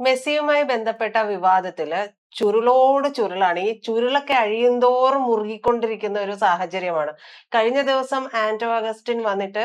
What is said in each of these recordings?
മെസ്സിയുമായി ബന്ധപ്പെട്ട വിവാദത്തില് ചുരുളോട് ചുരുളാണ്. ഈ ചുരുളൊക്കെ അഴിയുന്തോറും മുറുകിക്കൊണ്ടിരിക്കുന്ന ഒരു സാഹചര്യമാണ്. കഴിഞ്ഞ ദിവസം ആന്റോ അഗസ്റ്റിൻ വന്നിട്ട്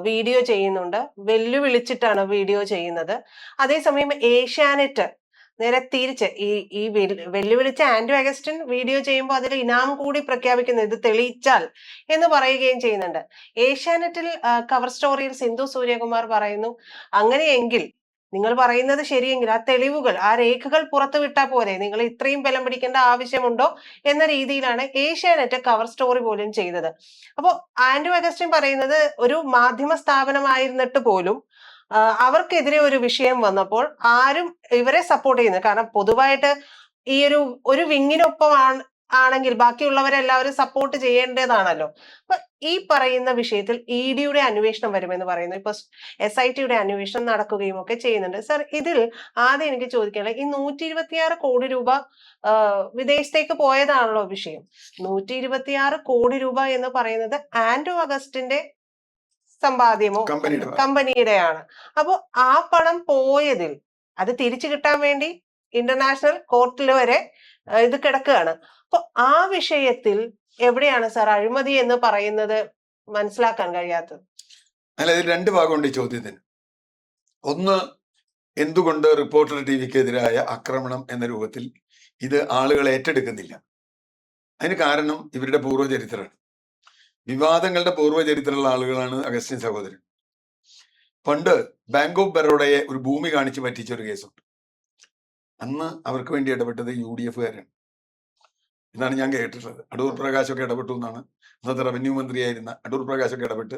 വീഡിയോ ചെയ്യുന്നുണ്ട്. വെല്ലുവിളിച്ചിട്ടാണ് വീഡിയോ ചെയ്യുന്നത്. അതേസമയം ഏഷ്യാനെറ്റ് നേരെ തിരിച്ച് ഈ വെല്ലുവിളിച്ച ആന്റോ അഗസ്റ്റിൻ വീഡിയോ ചെയ്യുമ്പോൾ അതിൽ ഇനാം കൂടി പ്രഖ്യാപിക്കുന്നു, ഇത് തെളിയിച്ചാൽ എന്ന് പറയുകയും ചെയ്യുന്നുണ്ട്. ഏഷ്യാനെറ്റിൽ കവർ സ്റ്റോറിയിൽ സിന്ധു സൂര്യകുമാർ പറയുന്നു, അങ്ങനെയെങ്കിൽ നിങ്ങൾ പറയുന്നത് ശരിയെങ്കിൽ ആ തെളിവുകൾ, ആ രേഖകൾ പുറത്തുവിട്ടാൽ പോരെ, നിങ്ങൾ ഇത്രയും ബലം പിടിക്കേണ്ട ആവശ്യമുണ്ടോ എന്ന രീതിയിലാണ് ഏഷ്യാനെറ്റ് കവർ സ്റ്റോറി പോലും ചെയ്തത്. അപ്പോൾ ആന്റോ അഗസ്റ്റിൻ പറയുന്നത്, ഒരു മാധ്യമ സ്ഥാപനമായിരുന്നിട്ട് പോലും അവർക്കെതിരെ ഒരു വിഷയം വന്നപ്പോൾ ആരും ഇവരെ സപ്പോർട്ട് ചെയ്യുന്നത്, കാരണം പൊതുവായിട്ട് ഈ ഒരു വിങ്ങിനൊപ്പം ആണെങ്കിൽ ബാക്കിയുള്ളവരെല്ലാവരും സപ്പോർട്ട് ചെയ്യേണ്ടതാണല്ലോ. അപ്പൊ ഈ പറയുന്ന വിഷയത്തിൽ ഇഡിയുടെ അന്വേഷണം വരുമെന്ന് പറയുന്നു. ഇപ്പൊ SITയുടെ അന്വേഷണം നടക്കുകയും ഒക്കെ ചെയ്യുന്നുണ്ട്. സർ, ഇതിൽ ആദ്യം എനിക്ക് ചോദിക്കാനുള്ളത്, ഈ 126 കോടി രൂപ വിദേശത്തേക്ക് പോയതാണല്ലോ വിഷയം. 126 കോടി രൂപ എന്ന് പറയുന്നത് ആന്റോ അഗസ്റ്റിന്റെ സമ്പാദ്യമോ കമ്പനിയുടെയാണ്. അപ്പൊ ആ പണം പോയതിൽ അത് തിരിച്ചു കിട്ടാൻ വേണ്ടി ഇന്റർനാഷണൽ കോർട്ടിൽ വരെ ഇത് കിടക്കുകയാണ്. അപ്പൊ ആ വിഷയത്തിൽ എവിടെയാണ് സാർ അഴിമതി എന്ന് പറയുന്നത് മനസ്സിലാക്കാൻ കഴിയാത്തത്? അല്ല, ഇതിൽ രണ്ട് ഭാഗമുണ്ട് ഈ ചോദ്യത്തിന്. ഒന്ന്, എന്തുകൊണ്ട് റിപ്പോർട്ടർ TVക്കെതിരായ ആക്രമണം എന്ന രൂപത്തിൽ ഇത് ആളുകൾ ഏറ്റെടുക്കുന്നില്ല? അതിന് കാരണം ഇവരുടെ പൂർവ്വചരിത്രമാണ്. വിവാദങ്ങളുടെ പൂർവ്വചരിത്രമുള്ള ആളുകളാണ് അഗസ്റ്റിൻ സഹോദരൻ. പണ്ട് ബാങ്ക് ഓഫ് ബറോഡയെ ഒരു ഭൂമി കാണിച്ച് പറ്റിച്ച ഒരു കേസുണ്ട്. അന്ന് അവർക്ക് വേണ്ടി ഇടപെട്ടത് UDFകാരാണ് എന്നാണ് ഞാൻ കേട്ടിട്ടുള്ളത്. അടൂർ പ്രകാശൊക്കെ ഇടപെട്ടു എന്നാണ്, അന്നത്തെ റവന്യൂ മന്ത്രിയായിരുന്ന അടൂർ പ്രകാശൊക്കെ ഇടപെട്ട്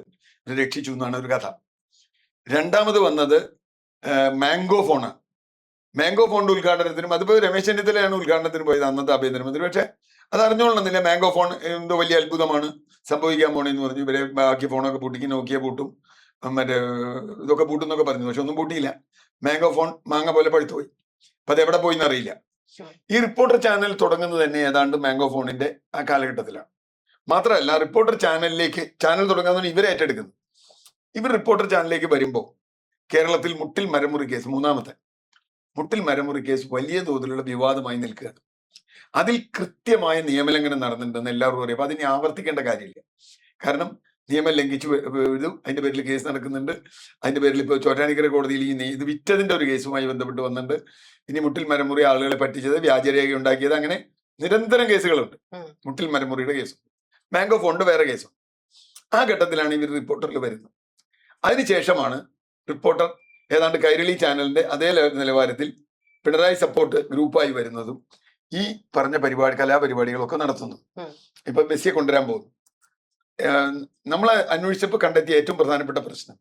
രക്ഷിച്ചു എന്നാണ് ഒരു കഥ. രണ്ടാമത് വന്നത് മാംഗോ ഫോണാണ്. മാംഗോ ഫോണിന്റെ ഉദ്ഘാടനത്തിനും, അതിപ്പോ രമേശ് ചെന്നിത്തലയാണ് ഉദ്ഘാടനത്തിന് പോയത്, അന്നത്തെ ആഭ്യന്തരമന്ത്രി. പക്ഷെ അത് അറിഞ്ഞോളണമെന്നില്ല. മാംഗോ ഫോൺ എന്തോ വലിയ അത്ഭുതമാണ് സംഭവിക്കാൻ പോണെന്ന് പറഞ്ഞു. ഇവരെ ബാക്കി ഫോണൊക്കെ പൂട്ടിക്ക്, നോക്കിയ പൂട്ടും, മറ്റേ ഇതൊക്കെ പൂട്ടും എന്നൊക്കെ പറഞ്ഞു. പക്ഷെ ഒന്നും പൂട്ടിയില്ല. മാംഗോ ഫോൺ മാങ്ങ പോലെ പഴുത്തുപോയി. അപ്പൊ അത് എവിടെ പോയി എന്നറിയില്ല. ഈ റിപ്പോർട്ടർ ചാനൽ തുടങ്ങുന്നത് തന്നെ ഏതാണ്ട് മാംഗോ ഫോണിന്റെ ആ കാലഘട്ടത്തിലാണ്. മാത്രമല്ല, റിപ്പോർട്ടർ ചാനൽ തുടങ്ങുന്നതിന് ഇവരെ ഏറ്റെടുക്കുന്നു. ഇവർ റിപ്പോർട്ടർ ചാനലിലേക്ക് വരുമ്പോൾ കേരളത്തിൽ മുട്ടിൽ മരമുറി കേസ്, മൂന്നാമത്തെ മുട്ടിൽ മരമുറി കേസ് വലിയ തോതിലുള്ള വിവാദമായി നിൽക്കുകയാണ്. അതിൽ കൃത്യമായ നിയമലംഘനം നടന്നിട്ടുണ്ടെന്ന് എല്ലാവരും അറിയാം. അപ്പൊ അതിനെ ആവർത്തിക്കേണ്ട കാര്യമില്ല. കാരണം നിയമം ലംഘിച്ചു അതിന്റെ പേരിൽ കേസ് നടക്കുന്നുണ്ട്. അതിന്റെ പേരിൽ ഇപ്പോൾ ചോറ്റാനിക്കര കോടതിയിൽ ഇത് വിറ്റതിന്റെ ഒരു കേസുമായി ബന്ധപ്പെട്ട് വന്നിട്ടുണ്ട്. ഇനി മുട്ടിൽ മരമുറി ആളുകളെ പറ്റിച്ചത്, വ്യാജരേഖ ഉണ്ടാക്കിയത്, അങ്ങനെ നിരന്തരം കേസുകളുണ്ട്. മുട്ടിൽ മരമുറിയുടെ കേസും മാംഗോ ഫോണിന്റെ വേറെ കേസും. ആ ഘട്ടത്തിലാണ് ഇവർ റിപ്പോർട്ടറിൽ വരുന്നത്. അതിനുശേഷമാണ് റിപ്പോർട്ടർ ഏതാണ്ട് കൈരളി ചാനലിന്റെ അതേ നിലവാരത്തിൽ പിണറായി സപ്പോർട്ട് ഗ്രൂപ്പായി വരുന്നതും ഈ പറഞ്ഞ കലാപരിപാടികളൊക്കെ നടത്തുന്നു. ഇപ്പൊ മെസ്സിയെ കൊണ്ടുവരാൻ പോകുന്നു. നമ്മളെ അന്വേഷിച്ചപ്പോൾ കണ്ടെത്തിയ ഏറ്റവും പ്രധാനപ്പെട്ട പ്രശ്നം,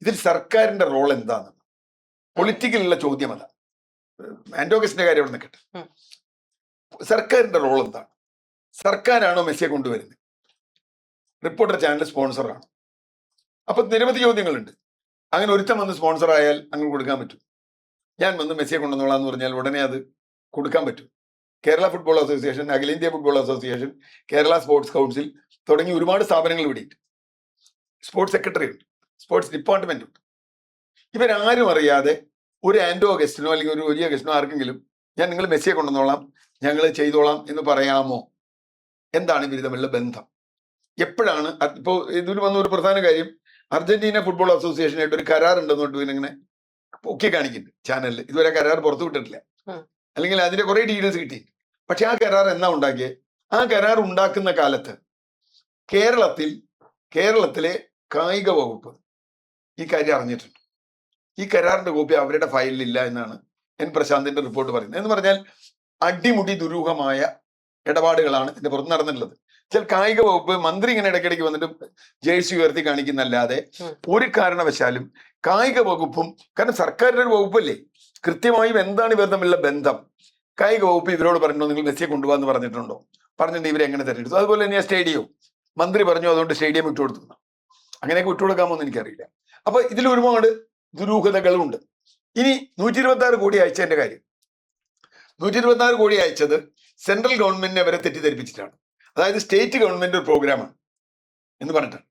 ഇതിൽ സർക്കാരിന്റെ റോൾ എന്താണ്? പൊളിറ്റിക്കലുള്ള ചോദ്യമല്ല. ആന്റോ അഗസ്റ്റിന്റെ കാര്യം അവിടെ നിൽക്കട്ടെ. സർക്കാരിന്റെ റോൾ എന്താണ്? സർക്കാരാണോ മെസ്സിയെ കൊണ്ടുവരുന്നത്? റിപ്പോർട്ടർ ചാനൽ സ്പോൺസറാണ്. അപ്പൊ നിരവധി ചോദ്യങ്ങളുണ്ട്. അങ്ങനെ ഒരുത്തം വന്ന് സ്പോൺസർ ആയാൽ അങ്ങനെ കൊടുക്കാൻ പറ്റും? ഞാൻ വന്ന് മെസ്സിയെ കൊണ്ടുവന്നോളാം എന്ന് പറഞ്ഞാൽ ഉടനെ അത് കൊടുക്കാൻ പറ്റും? കേരള ഫുട്ബോൾ അസോസിയേഷൻ, അഖിലേന്ത്യാ football association, Kerala sports council തുടങ്ങി ഒരുപാട് സ്ഥാപനങ്ങൾ ഇവിടെയുണ്ട്. സ്പോർട്സ് സെക്രട്ടറി ഉണ്ട്, സ്പോർട്സ് ഡിപ്പാർട്ട്മെന്റ് ഉണ്ട്. ഇവരാരും അറിയാതെ ഒരു ആന്റോ അഗസ്റ്റിനോ അല്ലെങ്കിൽ ഒരു ഒരി അഗസ്റ്റിനോ ആർക്കെങ്കിലും ഞാൻ നിങ്ങൾ മെസ്സിയെ കൊണ്ടുവന്നോളാം, ഞങ്ങൾ ചെയ്തോളാം എന്ന് പറയാമോ? എന്താണ് ഇവർ തമ്മിലുള്ള ബന്ധം? എപ്പോഴാണ്? ഇപ്പോൾ ഇതിൽ വന്ന ഒരു പ്രധാന കാര്യം, അർജന്റീന ഫുട്ബോൾ അസോസിയേഷനായിട്ട് ഒരു കരാർ ഉണ്ടെന്നോട്ട് ഇവരിങ്ങനെ പൊക്കി കാണിക്കുന്നുണ്ട് ചാനലിൽ. ഇതുവരെ കരാർ പുറത്തു വിട്ടിട്ടില്ല, അല്ലെങ്കിൽ അതിന്റെ കുറെ ഡീറ്റെയിൽസ് കിട്ടി. പക്ഷെ ആ കരാർ എന്നാ ഉണ്ടാക്കിയത്? ആ കരാർ ഉണ്ടാക്കുന്ന കാലത്ത് കേരളത്തിലെ കായിക വകുപ്പ് ഈ കാര്യം അറിഞ്ഞിട്ടുണ്ട്. ഈ കരാറിന്റെ കോപ്പി അവരുടെ ഫയലിലില്ല എന്നാണ് N പ്രശാന്തിന്റെ റിപ്പോർട്ട് പറയുന്നത്. എന്ന് പറഞ്ഞാൽ അടിമുടി ദുരൂഹമായ ഇടപാടുകളാണ് ഇതിന്റെ പുറത്ത് നടന്നിട്ടുള്ളത്. ചില കായിക വകുപ്പ് മന്ത്രി ഇങ്ങനെ ഇടയ്ക്കിടയ്ക്ക് വന്നിട്ട് ജേഴ്സി ഉയർത്തി കാണിക്കുന്നല്ലാതെ ഒരു കാരണവശാലും കായിക വകുപ്പും, കാരണം സർക്കാരിന്റെ ഒരു വകുപ്പല്ലേ, കൃത്യമായും എന്താണ് ഇവർ തമ്മിലുള്ള ബന്ധം? കായിക വകുപ്പ് ഇവരോട് പറഞ്ഞോ നിങ്ങൾ മെസ്സിയെ കൊണ്ടുപോകാന്ന് പറഞ്ഞിട്ടുണ്ടോ? പറഞ്ഞിട്ട് ഇവരെ എങ്ങനെ തെരഞ്ഞെടുത്തു? അതുപോലെ തന്നെ സ്റ്റേഡിയം മന്ത്രി പറഞ്ഞു, അതുകൊണ്ട് സ്റ്റേഡിയം വിട്ടുകൊടുത്തു. അങ്ങനെയൊക്കെ വിട്ടുകൊടുക്കാമോ എന്ന് എനിക്കറിയില്ല. അപ്പൊ ഇതിൽ ഒരുപാട് ദുരൂഹതകളുണ്ട്. ഇനി 126 കോടി അയച്ചതിന്റെ കാര്യം, 126 കോടി അയച്ചത് സെൻട്രൽ ഗവൺമെന്റിനെ അവരെ തെറ്റിദ്ധരിപ്പിച്ചിട്ടാണ്. അതായത് സ്റ്റേറ്റ് ഗവൺമെന്റ് ഒരു പ്രോഗ്രാമാണ് എന്ന് പറഞ്ഞിട്ടാണ്.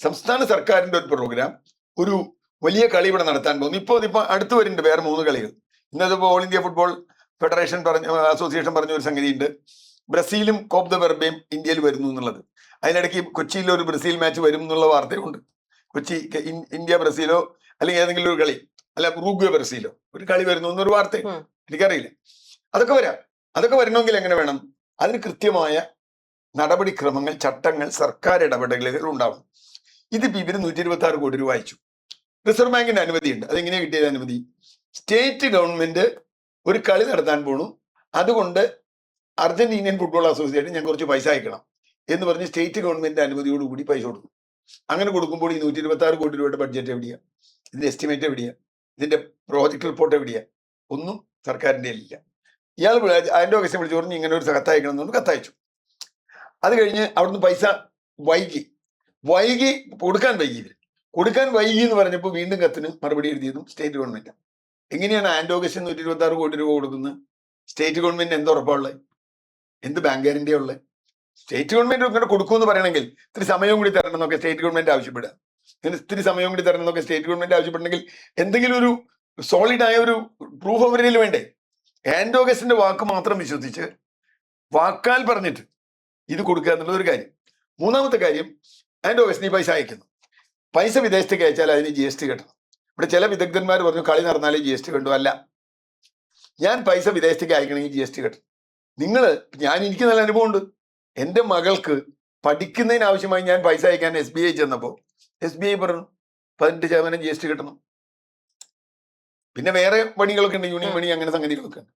സംസ്ഥാന സർക്കാരിന്റെ ഒരു പ്രോഗ്രാം, ഒരു വലിയ കളി ഇവിടെ നടത്താൻ പോകുന്നു. ഇപ്പൊ അടുത്ത് വരുന്നുണ്ട് വേറെ 3 കളികൾ. ഇന്നതിപ്പോൾ all India football federation association പറഞ്ഞ ഒരു സംഗതിയുണ്ട്, ബ്രസീലും കോപ്പ് ദ വെർബയും ഇന്ത്യയിൽ വരുന്നു എന്നുള്ളത്. അതിനിടയ്ക്ക് കൊച്ചിയിൽ ഒരു ബ്രസീൽ മാച്ച് വരും എന്നുള്ള വാർത്തയുണ്ട്. കൊച്ചി ഇന്ത്യ ബ്രസീലോ അല്ലെങ്കിൽ ഏതെങ്കിലും ഒരു കളി, അല്ല ഉറുഗ്വേ ബ്രസീലോ ഒരു കളി വരുന്നു എന്നൊരു വാർത്തയുണ്ട്. എനിക്കറിയില്ല. അതൊക്കെ വരാം. അതൊക്കെ വരണമെങ്കിൽ എങ്ങനെ വേണം? അതിന് കൃത്യമായ നടപടിക്രമങ്ങൾ, ചട്ടങ്ങൾ, സർക്കാർ ഇടപെടലുകൾ ഉണ്ടാവണം. ഇതിപ്പോ ഇവര് 126 കോടി രൂപ അയച്ചു. റിസർവ് ബാങ്കിന്റെ അനുമതിയുണ്ട്. അതെങ്ങനെയാ കിട്ടിയത് അനുമതി? സ്റ്റേറ്റ് ഗവൺമെന്റ് ഒരു കളി നടത്താൻ പോണു, അതുകൊണ്ട് അർജന്റീനിയൻ ഫുട്ബോൾ അസോസിയേഷൻ ഞാൻ കുറച്ച് പൈസ അയക്കണം എന്ന് പറഞ്ഞ് സ്റ്റേറ്റ് ഗവൺമെന്റ് അനുമതിയോടുകൂടി പൈസ കൊടുക്കും. അങ്ങനെ കൊടുക്കുമ്പോൾ ഈ 126 കോടി രൂപയുടെ ബഡ്ജറ്റ് എവിടെയാ? ഇതിന്റെ എസ്റ്റിമേറ്റ് എവിടെയാ? ഇതിന്റെ പ്രോജക്ട് റിപ്പോർട്ട് എവിടെയാ? ഒന്നും സർക്കാരിന്റെ ഇല്ല. ഇയാൾ അതിന്റെ ഓഗസ്റ്റ് വിളിച്ചു പറഞ്ഞു ഇങ്ങനെ ഒരു കത്തയക്കണം എന്നുകൊണ്ട് കത്തയച്ചു. അത് കഴിഞ്ഞ് അവിടുന്ന് പൈസ വൈകി കൊടുക്കാൻ വൈകി എന്ന് പറഞ്ഞപ്പോൾ വീണ്ടും കത്തിന് മറുപടി എഴുതിയതും സ്റ്റേറ്റ് ഗവൺമെന്റ്. എങ്ങനെയാണ് ആൻഡ് ഓഗസ്റ്റിന് 126 കോടി രൂപ കൊടുക്കുന്നത്? സ്റ്റേറ്റ് ഗവൺമെന്റ് എന്ത് ഉറപ്പുള്ളത്? എന്ത് ബാങ്ക് ഗ്യാരണ്ടി ഉള്ളത്? സ്റ്റേറ്റ് ഗവൺമെന്റ് ഇങ്ങനെ കൊടുക്കുമെന്ന് പറയണമെങ്കിൽ ഇത്തിരി സമയം കൂടി തരണം എന്നൊക്കെ സ്റ്റേറ്റ് ഗവൺമെന്റ് ആവശ്യപ്പെടുക. ഇങ്ങനെ ഇത്തിരി സമയം കൂടി തരണം എന്നൊക്കെ സ്റ്റേറ്റ് ഗവൺമെന്റ് ആവശ്യപ്പെടണമെങ്കിൽ എന്തെങ്കിലും ഒരു സോളിഡ് ആയ ഒരു പ്രൂഫ് അവരിൽ വേണ്ടേ? ആൻഡ് ഓഗസ്റ്റിന്റെ വാക്ക് മാത്രം വിശ്വസിച്ച് വാക്കാൽ പറഞ്ഞിട്ട് ഇത് കൊടുക്കുക എന്നുള്ളത് ഒരു കാര്യം. മൂന്നാമത്തെ കാര്യം, ആൻഡ് ഓഗസ്റ്റിന് ഈ പൈസ അയക്കുന്നു. പൈസ വിദേശത്തേക്ക് അയച്ചാൽ അതിന് GST കെട്ടണം. ഇവിടെ ചില വിദഗ്ധന്മാർ പറഞ്ഞു കളി നടന്നാലേ GST കണ്ടു. അല്ല, ഞാൻ പൈസ വിദേശത്തേക്ക് അയക്കണമെങ്കിൽ GST കെട്ടണം. എനിക്ക് നല്ല അനുഭവമുണ്ട്. എൻ്റെ മകൾക്ക് പഠിക്കുന്നതിന് ആവശ്യമായി ഞാൻ പൈസ അയക്കാൻ SBI ചെന്നപ്പോൾ SBI പറഞ്ഞു 18% GST കെട്ടണം. പിന്നെ വേറെ പണികളൊക്കെ ഉണ്ട്, യൂണിയൻ മണി, അങ്ങനെ സംഗതികളൊക്കെ ഉണ്ട്.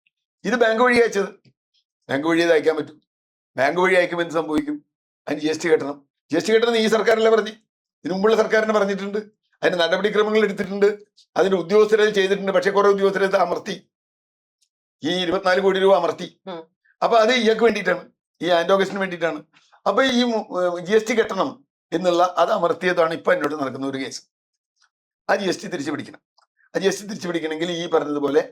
ഇത് ബാങ്ക് വഴി അയച്ചത്. ബാങ്ക് വഴി അത് അയക്കാൻ പറ്റും. ബാങ്ക് വഴി അയക്കുമ്പോൾ എന്ത് സംഭവിക്കും? അതിന് GST കെട്ടണം. GST കെട്ടണം ഈ സർക്കാരല്ലേ പറഞ്ഞു. ഇതിനു മുമ്പുള്ള സർക്കാരിനെ പറഞ്ഞിട്ടുണ്ട്. അതിന് നടപടിക്രമങ്ങൾ എടുത്തിട്ടുണ്ട്. അതിന്റെ ഉദ്യോഗസ്ഥരത് ചെയ്തിട്ടുണ്ട്. പക്ഷെ കുറെ ഉദ്യോഗസ്ഥരത് അമർത്തി. ഈ 24 കോടി രൂപ അമർത്തി. അപ്പൊ അത് ഇയാൾക്ക് വേണ്ടിയിട്ടാണ്, ഈ ആൻഡ് ഓഗസ്റ്റിന് വേണ്ടിയിട്ടാണ്. അപ്പൊ ഈ GST കെട്ടണം എന്നുള്ള അത് അമർത്തിയതാണ് ഇപ്പൊ എന്നോട് നടക്കുന്ന ഒരു കേസ്. ആ GST തിരിച്ചു പിടിക്കണം. ആ GST തിരിച്ചു പിടിക്കണമെങ്കിൽ ഈ പറഞ്ഞതുപോലെ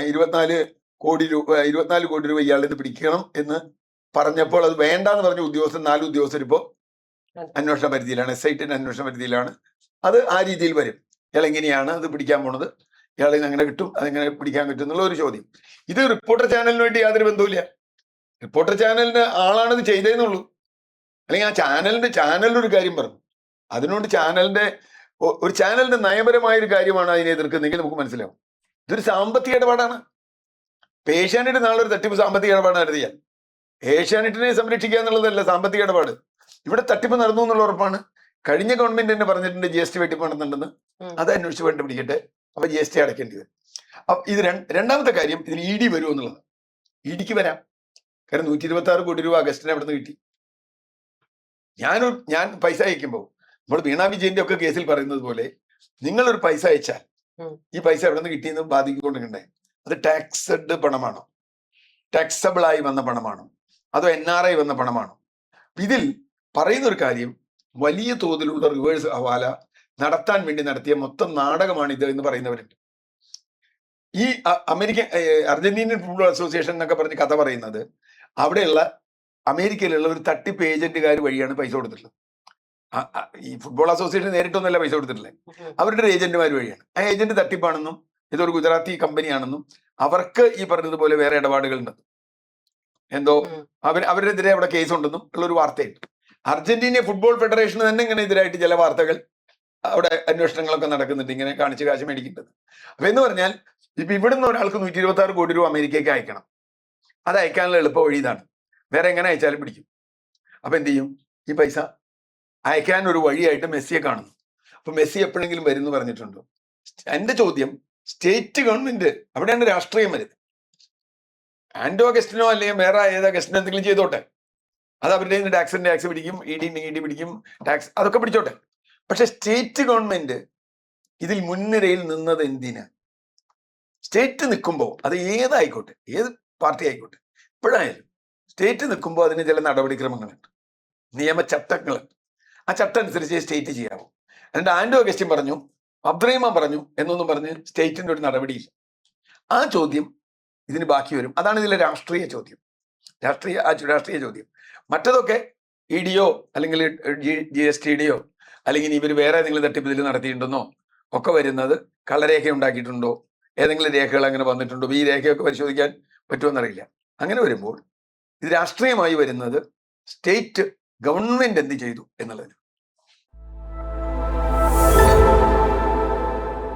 24 കോടി രൂപ ഇയാളിൽ പിടിക്കണം എന്ന് പറഞ്ഞപ്പോൾ അത് വേണ്ടാന്ന് പറഞ്ഞ ഉദ്യോഗസ്ഥർ 4 ഉദ്യോഗസ്ഥർ ഇപ്പോൾ അന്വേഷണ പരിധിയിലാണ്, SITന്റെ അന്വേഷണ പരിധിയിലാണ്. അത് ആ രീതിയിൽ വരും. ഇയാൾ എങ്ങനെയാണ് അത് പിടിക്കാൻ പോണത്, ഇയാളെ അങ്ങനെ കിട്ടും, അതെങ്ങനെ പിടിക്കാൻ പറ്റും എന്നുള്ള ഒരു ചോദ്യം. ഇത് റിപ്പോർട്ടർ ചാനലിന് വേണ്ടി യാതൊരു ബന്ധവുമില്ല. റിപ്പോർട്ടർ ചാനലിന്റെ ആളാണ് ഇത് ചെയ്തതെന്നുള്ളൂ. അല്ലെങ്കിൽ ആ ചാനലിനൊരു കാര്യം പറഞ്ഞു, അതിനോട് ഒരു ചാനലിന്റെ നയപരമായ ഒരു കാര്യമാണ് അതിനെ എതിർക്കുന്നതെങ്കിൽ നമുക്ക് മനസ്സിലാവും. ഇതൊരു സാമ്പത്തിക ഇടപാടാണ്. ഏഷ്യാനെറ്റ് നാളെ ഒരു തട്ടിപ്പ് സാമ്പത്തിക ഇടപാട് നടത്തിയാൽ ഏഷ്യാനെറ്റിനെ സംരക്ഷിക്കുക എന്നുള്ളതല്ല സാമ്പത്തിക ഇടപാട്. ഇവിടെ തട്ടിപ്പ് നടന്നു എന്നുള്ള ഉറപ്പാണ്. കഴിഞ്ഞ ഗവൺമെന്റ് തന്നെ പറഞ്ഞിട്ടുണ്ട് GST വെട്ടിപ്പ് നടന്നുണ്ടെന്ന്. അത് അന്വേഷിച്ച് കണ്ടുപിടിക്കട്ടെ. അപ്പൊ GST അടയ്ക്കേണ്ടി വരും. അപ്പൊ ഇത് രണ്ടാമത്തെ കാര്യം, ഇതിൽ ED വരും എന്നുള്ളത്. EDക്ക് വരാം. കാരണം 126 കോടി രൂപ അഗസ്റ്റിന് എവിടെ നിന്ന് കിട്ടി? ഞാൻ പൈസ അയക്കുമ്പോൾ നമ്മൾ വീണ വിജയന്റെ ഒക്കെ കേസിൽ പറയുന്നത് പോലെ നിങ്ങളൊരു പൈസ അയച്ചാൽ ഈ പൈസ എവിടെ നിന്ന് കിട്ടിയെന്ന് ബാധിക്കൊണ്ടിരിക്കണ്ടേ? അത് ടാക്സഡ് പണമാണോ? ടാക്സബിൾ ആയി വന്ന പണമാണോ? അതോ NRI വന്ന പണമാണോ? ഇതിൽ പറയുന്ന ഒരു കാര്യം, വലിയ തോതിലുള്ള റിവേഴ്സ് ഹവാല നടത്താൻ വേണ്ടി നടത്തിയ മൊത്തം നാടകമാണ് ഇത് എന്ന് പറയുന്നവരുണ്ട്. ഈ അർജന്റീനിയൻ ഫുട്ബോൾ അസോസിയേഷൻ എന്നൊക്കെ പറഞ്ഞ് കഥ പറയുന്നത് അവിടെയുള്ള അമേരിക്കയിലുള്ള ഒരു തട്ടിപ്പ് ഏജന്റുകാർ വഴിയാണ് പൈസ കൊടുത്തിട്ടുള്ളത്. ഈ ഫുട്ബോൾ അസോസിയേഷൻ നേരിട്ടൊന്നുമല്ല പൈസ കൊടുത്തിട്ടില്ലേ, അവരുടെ ഒരു ഏജന്റുമാർ വഴിയാണ്. ആ ഏജന്റ് തട്ടിപ്പാണെന്നും ഇതൊരു ഗുജറാത്തി കമ്പനിയാണെന്നും അവർക്ക് ഈ പറഞ്ഞതുപോലെ വേറെ ഇടപാടുകളുണ്ട്, എന്തോ അവരെതിരെ അവിടെ കേസ് ഉണ്ടെന്നും ഉള്ളൊരു വാർത്തയുണ്ട്. അർജന്റീന ഫുട്ബോൾ ഫെഡറേഷന് തന്നെ ഇങ്ങനെ എതിരായിട്ട് ചില വാർത്തകൾ, അവിടെ അന്വേഷണങ്ങളൊക്കെ നടക്കുന്നുണ്ട്, ഇങ്ങനെ കാണിച്ച് കാശ് മേടിക്കേണ്ടത്. അപ്പൊ എന്ന് പറഞ്ഞാൽ ഇപ്പൊ ഇവിടുന്ന് ഒരാൾക്ക് 126 കോടി രൂപ അമേരിക്കയ്ക്ക് അയക്കണം. അത് അയക്കാനുള്ള എളുപ്പ വഴി ഇതാണ്. വേറെ എങ്ങനെ അയച്ചാലും പിടിക്കും. അപ്പൊ എന്ത് ചെയ്യും? ഈ പൈസ അയക്കാൻ ഒരു വഴിയായിട്ട് മെസ്സിയെ കാണുന്നു. അപ്പൊ മെസ്സി എപ്പോഴെങ്കിലും വരുന്നു പറഞ്ഞിട്ടുണ്ടോ? എന്റെ ചോദ്യം, സ്റ്റേറ്റ് ഗവൺമെന്റ്, അവിടെയാണ് രാഷ്ട്രീയം വരുന്നത്. ആൻഡ് ഓഗസ്റ്റിനോ അല്ലെങ്കിൽ വേറെ ഏത് അഗസ്റ്റിനോ എന്തെങ്കിലും ചെയ്തോട്ടെ, അത് അവരുടെ ടാക്സ് പിടിക്കും, ED പിടിക്കും, ടാക്സ് അതൊക്കെ പിടിച്ചോട്ടെ. പക്ഷെ സ്റ്റേറ്റ് ഗവൺമെന്റ് ഇതിൽ മുൻനിരയിൽ നിന്നത് എന്തിനാ? സ്റ്റേറ്റ് നിൽക്കുമ്പോൾ അത് ഏതായിക്കോട്ടെ, ഏത് പാർട്ടി ആയിക്കോട്ടെ, ഇപ്പോഴായാലും സ്റ്റേറ്റ് നിൽക്കുമ്പോൾ അതിന് ചില നടപടിക്രമങ്ങളുണ്ട്, നിയമചട്ടങ്ങളുണ്ട്. ആ ചട്ടം അനുസരിച്ച് സ്റ്റേറ്റ് ചെയ്യാവൂ. എന്നിട്ട് ആൻഡ് ഓഗസ്റ്റിൻ പറഞ്ഞു, അബ്ദുറഹിമാൻ പറഞ്ഞു എന്നൊന്നും പറഞ്ഞ് സ്റ്റേറ്റിന്റെ ഒരു നടപടിയില്ല. ആ ചോദ്യം ഇതിന് ബാക്കി വരും. അതാണ് ഇതിലെ രാഷ്ട്രീയ ചോദ്യം, രാഷ്ട്രീയ ചോദ്യം. മറ്റതൊക്കെ EDയോ അല്ലെങ്കിൽ GSTയുടെയോ അല്ലെങ്കിൽ ഇവർ വേറെ ഏതെങ്കിലും തട്ടിപ്പ് ഇതിൽ നടത്തിയിട്ടുണ്ടെന്നോ ഒക്കെ വരുന്നത്, കള്ളരേഖ ഉണ്ടാക്കിയിട്ടുണ്ടോ ഏതെങ്കിലും രേഖകൾ അങ്ങനെ വന്നിട്ടുണ്ടോ, ഈ രേഖയൊക്കെ പരിശോധിക്കാൻ പറ്റുമെന്നറിയില്ല. അങ്ങനെ വരുമ്പോൾ ഇത് രാഷ്ട്രീയമായി വരുന്നത് സ്റ്റേറ്റ് ഗവൺമെന്റ് എന്ത് ചെയ്തു എന്നുള്ളതിന്